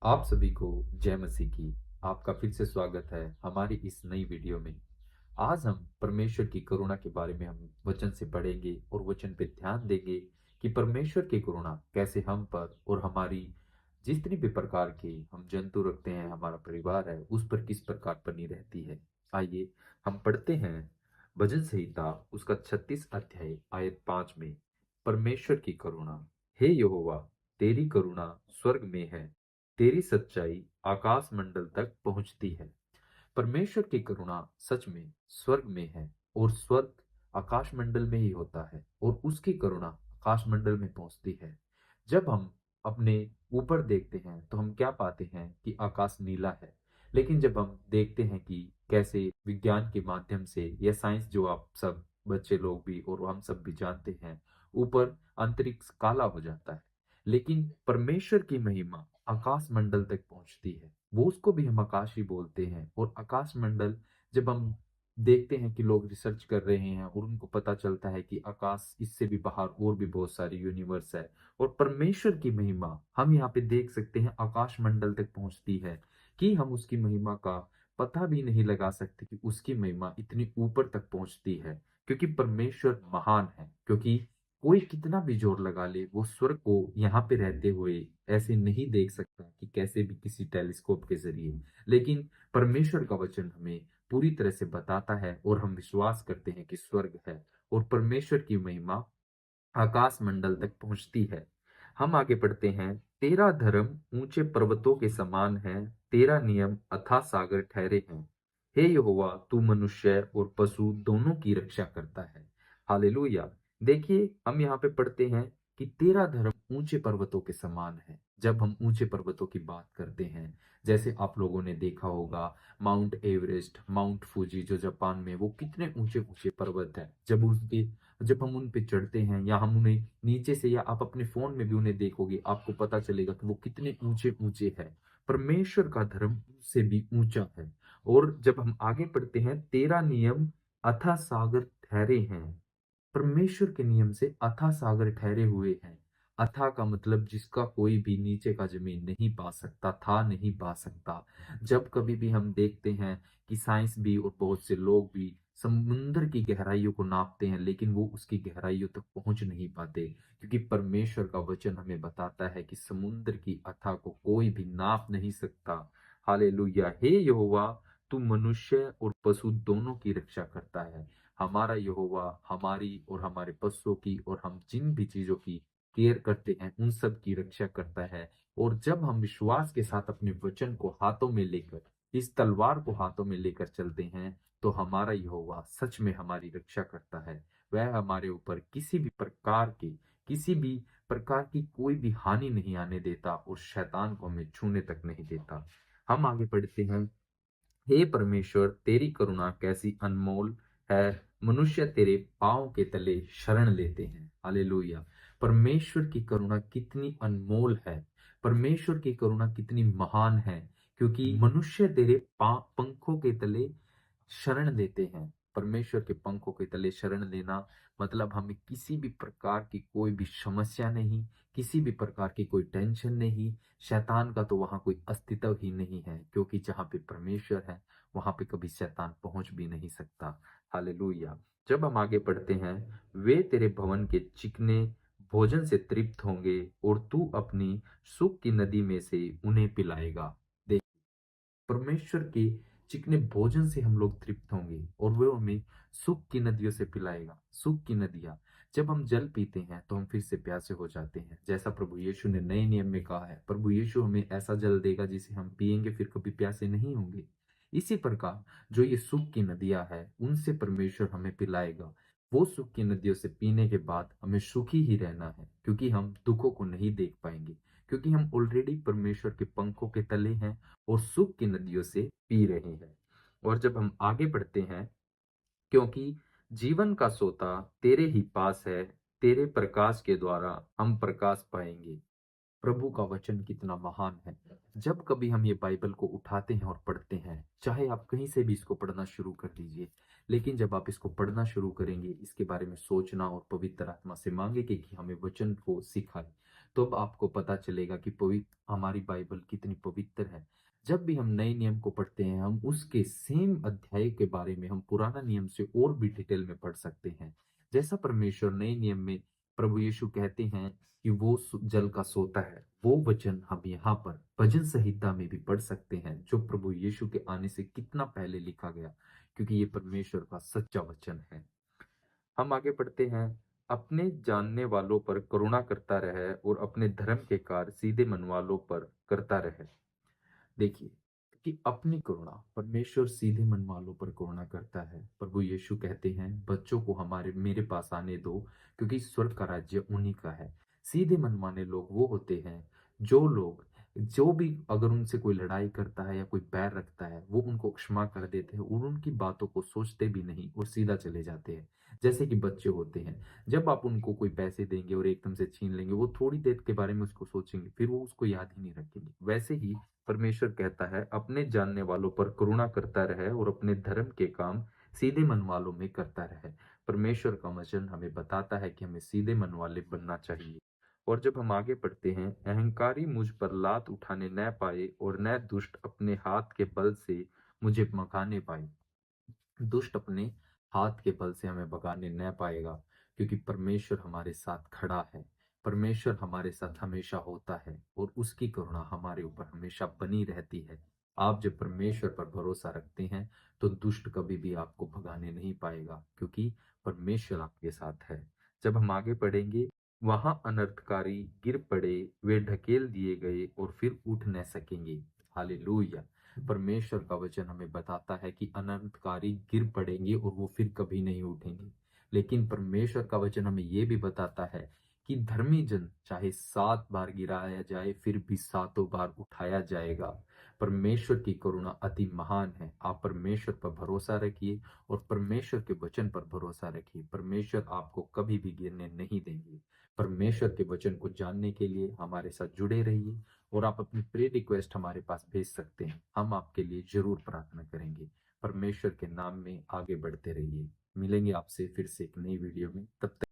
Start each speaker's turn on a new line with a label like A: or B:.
A: आप सभी को जय मसीह की। आपका फिर से स्वागत है हमारी इस नई वीडियो में। आज हम परमेश्वर की करुणा के बारे में हम वचन से पढ़ेंगे और वचन पे ध्यान देंगे कि परमेश्वर की करुणा कैसे हम पर और हमारी जितनी भी प्रकार के हम जंतु रखते हैं, हमारा परिवार है, उस पर किस प्रकार बनी रहती है। आइए हम पढ़ते हैं भजन संहिता उसका 36 अध्याय आयत 5 में। परमेश्वर की करुणा। हे यहोवा, तेरी करुणा स्वर्ग में है, तेरी सच्चाई आकाश मंडल तक पहुंचती है। परमेश्वर की करुणा सच में स्वर्ग में है और स्वर्ग आकाश मंडल में ही होता है और उसकी करुणा आकाश मंडल में पहुंचती है। जब हम अपने ऊपर देखते हैं तो हम क्या पाते हैं कि आकाश नीला है। लेकिन जब हम देखते हैं कि कैसे विज्ञान के माध्यम से या साइंस, जो आप सब बच्चे लोग भी और हम सब भी जानते हैं, ऊपर अंतरिक्ष काला हो जाता है। लेकिन परमेश्वर की महिमा आकाश मंडल तक पहुंचती है। वो उसको भी हम आकाश ही बोलते हैं। और आकाश मंडल, जब हम देखते हैं कि लोग रिसर्च कर रहे हैं और उनको पता चलता है कि आकाश इससे भी बाहर और भी बहुत सारी यूनिवर्स है, और परमेश्वर की महिमा हम यहाँ पे देख सकते हैं आकाश मंडल तक पहुंचती है कि हम उसकी महिमा का पता भी नहीं लगा सकते कि उसकी महिमा इतनी ऊपर तक पहुंचती है। क्योंकि परमेश्वर महान है। क्योंकि कोई कितना भी जोर लगा ले, वो स्वर्ग को यहाँ पे रहते हुए ऐसे नहीं देख सकता कि कैसे भी किसी टेलीस्कोप के जरिए। लेकिन परमेश्वर का वचन हमें पूरी तरह से बताता है और हम विश्वास करते हैं कि स्वर्ग है और परमेश्वर की महिमा आकाश मंडल तक पहुंचती है। हम आगे पढ़ते हैं। तेरा धर्म ऊंचे पर्वतों के समान है, तेरा नियम अथाह सागर ठहरे हैं। हे यहोवा, तू मनुष्य और पशु दोनों की रक्षा करता है। हालेलुया। देखिए, हम यहाँ पे पढ़ते हैं कि तेरा धर्म ऊंचे पर्वतों के समान है। जब हम ऊंचे पर्वतों की बात करते हैं, जैसे आप लोगों ने देखा होगा, माउंट एवरेस्ट, माउंट फूजी जो जापान में, वो कितने ऊंचे ऊंचे पर्वत है। जब हम उन पे चढ़ते हैं या हम उन्हें नीचे से, या आप अपने फोन में भी उन्हें देखोगे, आपको पता चलेगा कि वो कितने ऊंचे ऊंचे हैं। परमेश्वर का धर्म से भी ऊंचा है। और जब हम आगे पढ़ते हैं, तेरा नियम अथाह सागर ठहरे हैं। परमेश्वर के नियम से अथाह सागर ठहरे हुए हैं। अथाह का मतलब जिसका कोई भी नीचे का जमीन नहीं पा सकता, था नहीं पा सकता। जब कभी भी हम देखते हैं कि साइंस भी और बहुत से लोग भी समुद्र की गहराइयों को नापते हैं, लेकिन वो उसकी गहराइयों तक पहुंच नहीं पाते। क्योंकि परमेश्वर का वचन हमें बताता है कि समुद्र की अथाह को कोई भी नाप नहीं सकता। हालेलुया। हे यहोवा, तू मनुष्य और पशु दोनों की रक्षा करता है। हमारा यहोवा हमारी और हमारे पशुओं की और हम जिन भी चीजों की केयर करते हैं, उन सब की रक्षा करता है। और जब हम विश्वास के साथ अपने वचन को हाथों में लेकर, इस तलवार को हाथों में लेकर चलते हैं, तो हमारा यहोवा सच में हमारी रक्षा करता है। वह हमारे ऊपर किसी भी प्रकार की कोई भी हानि नहीं आने देता और शैतान को हमें छूने तक नहीं देता। हम आगे पढ़ते हैं। हे परमेश्वर, तेरी करुणा कैसी अनमोल है, मनुष्य तेरे पांव के तले शरण लेते हैं। हालेलुया। परमेश्वर की करुणा कितनी अनमोल है, परमेश्वर की करुणा कितनी महान है। क्योंकि मनुष्य तेरे पंखों के तले शरण लेते हैं। परमेश्वर के पंखों के तले शरण लेना मतलब हमें किसी भी प्रकार की कोई भी समस्या नहीं, किसी भी प्रकार की कोई टेंशन नहीं। शैतान का तो वहां कोई अस्तित्व ही नहीं है। क्योंकि जहां पे परमेश्वर है, वहां पे कभी शैतान पहुंच भी नहीं सकता। हालेलुया। जब हम आगे पढ़ते हैं, वे तेरे भवन के चिकने भोजन से तृप्त होंगे और तू अपनी सुख की नदी में से उन्हें पिलाएगा। देख, परमेश्वर के चिकने भोजन से हम लोग तृप्त होंगे और वो हमें सुख की नदियों से पिलाएगा। सुख की नदियां, जब हम जल पीते हैं तो हम फिर से प्यासे हो जाते हैं। जैसा प्रभु यीशु ने नए नियम में कहा है, प्रभु यीशु हमें ऐसा जल देगा जिसे हम पिएंगे फिर कभी प्यासे नहीं होंगे। इसी प्रकार जो ये सुख की नदियां है, उनसे परमेश्वर हमें पिलाएगा। वो सुख की नदियों से पीने के बाद हमें सुखी ही रहना है, क्योंकि हम दुखों को नहीं देख पाएंगे। क्योंकि हम ऑलरेडी परमेश्वर के पंखों के तले हैं और सुख की नदियों से पी रहे हैं। और जब हम आगे बढ़ते हैं, क्योंकि जीवन का सोता तेरे ही पास है, तेरे प्रकाश के द्वारा हम प्रकाश पाएंगे। प्रभु का वचन कितना महान है। जब कभी हम ये बाइबल को उठाते हैं और पढ़ते हैं, चाहे आप कहीं से भी इसको पढ़ना शुरू कर दीजिए, लेकिन जब आप इसको पढ़ना शुरू करेंगे, इसके बारे में सोचना और पवित्र आत्मा से मांगेंगे कि हमें वचन को सिखाए, तो अब आपको पता चलेगा कि हमारी बाइबल कितनी पवित्र है। जब भी हम नए नियम को पढ़ते हैं, हम उसके सेम अध्याय के बारे में हम पुराना नियम से और भी डिटेल में पढ़ सकते हैं। जैसा परमेश्वर नए नियम में प्रभु यीशु कहते हैं कि वो जल का सोता है, वो वचन हम यहाँ पर भजन संहिता में भी पढ़ सकते हैं, जो प्रभु यीशु के आने से कितना पहले लिखा गया, क्योंकि ये परमेश्वर का सच्चा वचन है। हम आगे बढ़ते हैं। अपने जानने वालों पर करुणा करता रहे और अपने धर्म के कार्य सीधे मन वालों पर करता रहे। देखिए कि अपनी करुणा, परमेश्वर सीधे मन वालों पर करुणा करता है। प्रभु यीशु कहते हैं, बच्चों को हमारे मेरे पास आने दो, क्योंकि स्वर्ग का राज्य उन्हीं का है। सीधे मन वाले लोग वो होते हैं जो भी अगर उनसे कोई लड़ाई करता है या कोई बैर रखता है, वो उनको क्षमा कर देते हैं और उनकी बातों को सोचते भी नहीं और सीधा चले जाते हैं। जैसे कि बच्चे होते हैं, जब आप उनको कोई पैसे देंगे और एकदम से छीन लेंगे, वो थोड़ी देर के बारे में उसको सोचेंगे, फिर वो उसको याद ही नहीं रखेंगे। वैसे ही परमेश्वर कहता है, अपने जानने वालों पर करुणा करता रहे और अपने धर्म के काम सीधे मन वालों में करता रहे। परमेश्वर का वचन हमें बताता है कि हमें सीधे मन वाले बनना चाहिए। और जब हम आगे पढ़ते हैं, अहंकारी मुझ पर लात उठाने न पाए और न दुष्ट अपने हाथ के बल से मुझे भगाने पाए। दुष्ट अपने हाथ के बल से हमें भगाने न पाएगा, क्योंकि परमेश्वर हमारे साथ खड़ा है। परमेश्वर हमारे साथ हमेशा होता है और उसकी करुणा हमारे ऊपर हमेशा बनी रहती है। आप जब परमेश्वर पर भरोसा रखते हैं, तो दुष्ट कभी भी आपको भगाने नहीं पाएगा, क्योंकि परमेश्वर आपके साथ है। जब हम आगे पढ़ेंगे, वहां अनर्थकारी गिर पड़े, वे ढकेल दिए गए और फिर उठ न सकेंगे। हालेलुया। परमेश्वर का वचन हमें बताता है कि अनंतकारी गिर पड़ेंगे और वो फिर कभी नहीं उठेंगे। लेकिन परमेश्वर का वचन हमें यह भी बताता है कि धर्मी जन चाहे 7 बार गिराया जाए, फिर भी 7 बार उठाया जाएगा। परमेश्वर की करुणा अति महान है। आप परमेश्वर पर भरोसा रखिए और परमेश्वर के वचन पर भरोसा रखिए। परमेश्वर आपको कभी भी गिरने नहीं देंगे। परमेश्वर के वचन को जानने के लिए हमारे साथ जुड़े रहिए और आप अपनी प्रेयर रिक्वेस्ट हमारे पास भेज सकते हैं। हम आपके लिए जरूर प्रार्थना करेंगे। परमेश्वर के नाम में आगे बढ़ते रहिए। मिलेंगे आपसे फिर से एक नई वीडियो में। तब तक